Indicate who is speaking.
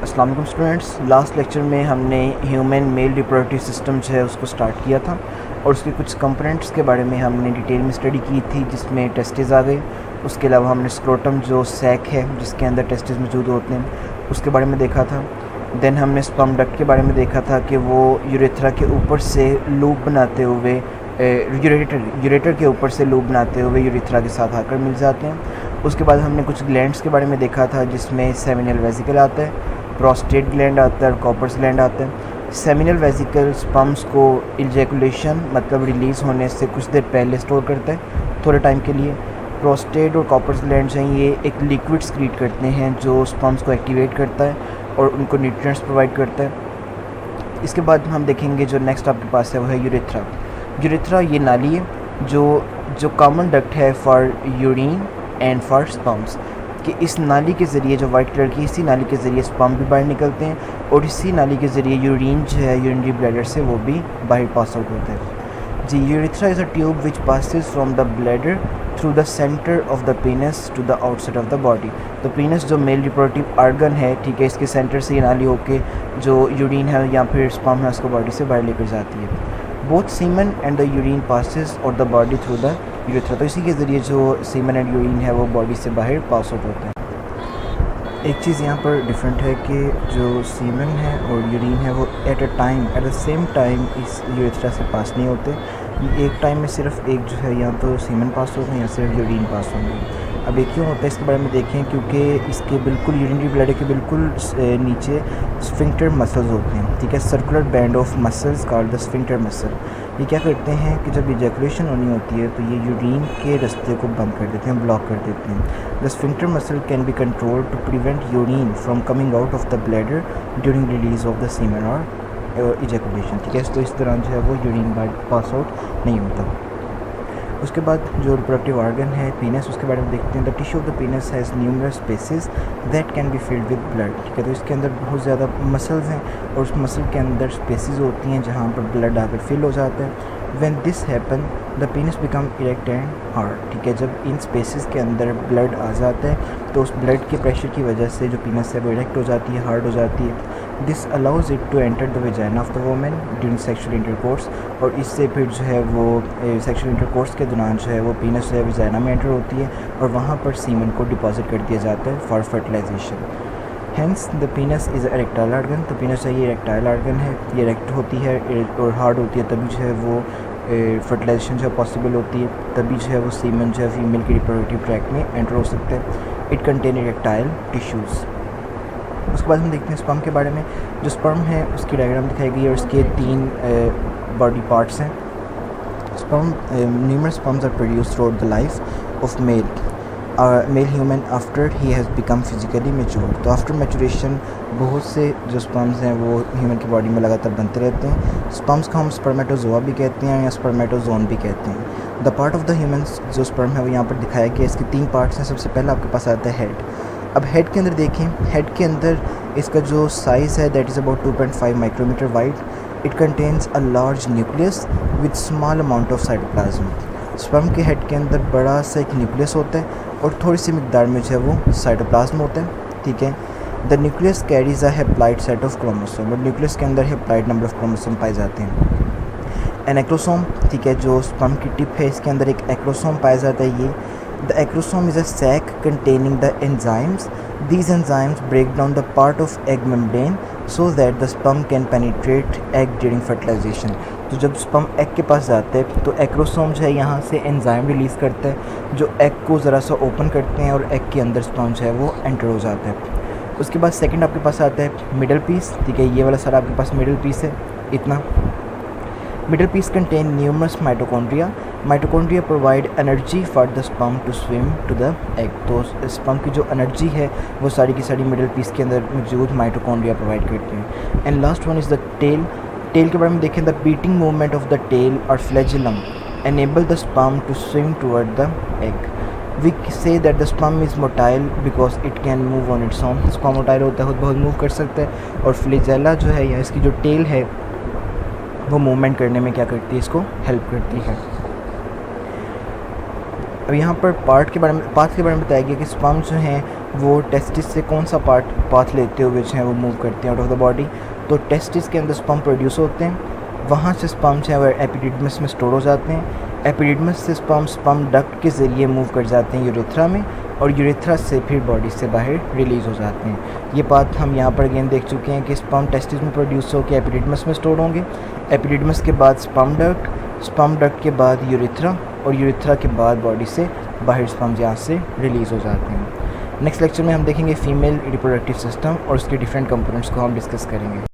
Speaker 1: अस्सलाम वालेकुम students. Last lecture में हमने ह्यूमन मेल रिप्रोडक्टिव सिस्टम जो है उसको स्टार्ट किया था और उसके कुछ कंपोनेंट्स के बारे में हमने डिटेल में स्टडी की थी, जिसमें टेस्टिस आ गए। उसके अलावा हमने स्क्रोटम जो सैक है जिसके अंदर टेस्टिस मौजूद होते हैं उसके बारे में देखा था। देन हमने स्पर्म डक्ट के बारे में देखा था कि वो यूरेथ्रा के ऊपर से लूप बनाते हुए यूरेटर के ऊपर से लूप बनाते हुए यूरेथ्रा के साथ आकर मिल जाते हैं। उसके बाद हमने कुछ ग्लैंड्स के बारे में देखा था, जिसमें सेमिनल वेसिकल आता है, प्रोस्टेट ग्लैंड आता है और कॉपर्स ग्लैंड आता है। सेमिनल वेसिकल स्पर्म्स को इजैकुलेशन मतलब रिलीज़ होने से कुछ देर पहले स्टोर करता है थोड़े टाइम के लिए। प्रोस्टेट और कॉपर्स ग्लैंड हैं, ये एक लिक्विड स्क्रीट करते हैं जो स्पर्म्स को एक्टिवेट करता है और उनको न्यूट्रिएंट्स प्रोवाइड करता है। इसके बाद हम देखेंगे जो नेक्स्ट आपके पास है वो है यूरेथ्रा। यूरेथ्रा ये नाली है जो कॉमन डक्ट है for urine and for sperms, कि इस नाली के ज़रिए जो वाइट कलर की इसी नाली के ज़रिए स्पर्म भी बाहर निकलते हैं और इसी नाली के ज़रिए यूरिन जो है यूरिनरी ब्लैडर से वो भी बाहर पास आउट होता है। जी, urethra is a tube which passes from the bladder through the centre of the penis to the outside of the body. तो पेनिस जो मेल रिप्रोडक्टिव आर्गन है, ठीक है, इसके सेंटर से ये नाली होके जो यूरिन है या फिर स्पर्म है उसको बॉडी से बाहर लेकर जाती है। Both semen and the urine passes और the body through the urethra. तो इसी के ज़रिए जो सीमन एंड यूरिन है वो बॉडी से बाहर पास आउट होता है। एक चीज़ यहाँ पर डिफरेंट है कि जो सीमन है और यूरिन है वो एट द सेम टाइम इस यूरेथ्रा से पास नहीं होते। एक टाइम में सिर्फ एक जो है या तो सीमन पास होगा या सिर्फ यूरिन पास होंगे। अब ये क्यों होता है इसके बारे में देखें, क्योंकि इसके बिल्कुल यूरिनरी ब्लैडर के बिल्कुल नीचे स्फिंक्टर मसल्स होते हैं, ठीक है, circular band of muscles called the sphincter muscle. ये क्या करते हैं कि जब इजैकुलेशन होनी होती है तो ये यूरिन के रास्ते को बंद कर देते हैं, ब्लॉक कर देते हैं। The sphincter muscle can be controlled to prevent urine from coming out of the bladder during release of the semen और इजैकुलेशन, ठीक है। तो इस दौरान जो है वो यूरिन पास आउट नहीं होता। उसके बाद जो रिप्रोडक्टिव आर्गन है पीनस, उसके बारे में देखते हैं। The tissue of the पीनस has numerous spaces that can be filled with blood, ठीक है। तो इसके अंदर बहुत ज़्यादा मसल्स हैं और उस मसल के अंदर स्पेसेस होती हैं जहाँ पर ब्लड आकर फिल हो जाता है। When this happen the पीनस become erect and hard, ठीक है। जब इन स्पेसेस के अंदर ब्लड आ जाता है तो उस ब्लड के प्रेशर की वजह से जो पीनस है वो इरेक्ट हो जाती है, हार्ड हो जाती है। This allows it to enter the vagina of the women during sexual intercourse, और इससे फिर जो है वो सेक्शुअल इंटरकोर्स के दौरान जो है वो पीनस जो है वेजाइना में एंटर होती है और वहाँ पर सीमन को डिपॉजिट कर दिया जाता है for fertilization. Hence the penis is erectile organ. तो पीनस है ये इरेक्टाइल आर्गन है, ये इरेक्ट होती है और हार्ड होती है, तभी जो है वो फर्टिलाइजेशन जो है पॉसिबल होती है, तभी जो है वो सीमन जो है फीमेल के रिप्रोडक्टिव ट्रैक में एंटर हो सकता है। It contain erectile tissues. उसके बाद हम देखते हैं स्पर्म के बारे में। जो स्पर्म है उसकी डायग्राम दिखाई गई है और इसके 3 बॉडी पार्ट्स हैं। Sperm numerous sperms are produced throughout the life of male human after he has become physically mature. तो आफ्टर मेचुरेशन बहुत से जो स्पर्म्स हैं वो ह्यूमन की बॉडी में लगातार बनते रहते हैं। स्पर्म्स को हम स्पर्मेटोजोआ भी कहते हैं या स्पर्मेटोजोन भी कहते हैं। The part of the human जो स्पर्म है वो यहाँ पर दिखाया गया। इसके 3 पार्ट्स हैं। सबसे पहला आपके पास आता है हेड। अब हेड के अंदर देखें, हेड के अंदर इसका जो साइज़ है that is about 2.5 micrometre wide. It contains a large nucleus with small amount of cytoplasm. Sperm के हेड के अंदर बड़ा सा एक न्यूक्लियस होता है और थोड़ी सी मिकदार में जो है वो साइटोप्लाज्म होता है, ठीक है। The nucleus carries a haploid set of chromosome, और न्यूक्लियस के अंदर हैप्लॉइड नंबर ऑफ क्रोमोसोम पाए जाते हैं। एन एक्रोसोम, ठीक है, जो स्पर्म की टिप है इसके अंदर एक एक्रोसोम पाया जाता है। ये the acrosome is a sac containing the enzymes. These enzymes break down the part of egg membrane so that the sperm can penetrate egg during fertilization. तो जब स्पर्म एग के पास जाता है तो एक्रोसोम जो है यहाँ से एंजाइम रिलीज़ करता है जो एग को ज़रा सा ओपन करते हैं और एग के अंदर स्पर्म जो है वो एंटर हो जाता है। उसके बाद सेकंड आपके पास आता है मिडल पीस, ठीक है। ये वाला सारा आपके पास मिडल पीस है, इतना। Middle piece contain numerous mitochondria. Mitochondria provide energy for the sperm to swim to the egg. तो स्पर्म की जो एनर्जी है वो सारी की सारी मिडल पीस के अंदर मौजूद माइटोकॉन्ड्रिया प्रोवाइड करते हैं। And last one is the tail. Tail के बारे में देखें, the beating movement of the tail और flagellum enable the sperm to swim toward the egg. We say that the sperm is motile because it can move on its own. Sperm motile होता है, खुद बहुत move कर सकता है, और flagella जो है या इसकी जो टेल है वो मूवमेंट करने में क्या करती है, इसको हेल्प करती है। अब यहाँ पर पाथ के बारे में बताया गया कि स्पर्म जो हैं वो टेस्टिस से कौन सा पाथ लेते हुए जो है वो मूव करते हैं आउट ऑफ द बॉडी। तो टेस्टिस के अंदर स्पर्म प्रोड्यूस होते हैं, वहाँ से स्पर्म जो है वो एपिडिडमस में स्टोर हो जाते हैं। एपिडिडमस से स्पर्म डक्ट के ज़रिए मूव कर जाते हैं यूरेथ्रा में, और यूरेथ्रा से फिर बॉडी से बाहर रिलीज़ हो जाते हैं। ये बात हम यहाँ पर अगेन देख चुके हैं कि स्पर्म टेस्टिस में प्रोड्यूस होकर एपिडिडमस में स्टोर होंगे, एपिडिडमस के बाद स्पर्म डक्ट के बाद यूरेथ्रा, और यूरेथ्रा के बाद बॉडी से बाहर स्पर्म यहाँ से रिलीज़ हो जाते हैं। नेक्स्ट लेक्चर में हम देखेंगे फीमेल रिप्रोडक्टिव सिस्टम और उसके डिफरेंट कंपोनेंट्स को हम डिस्कस करेंगे।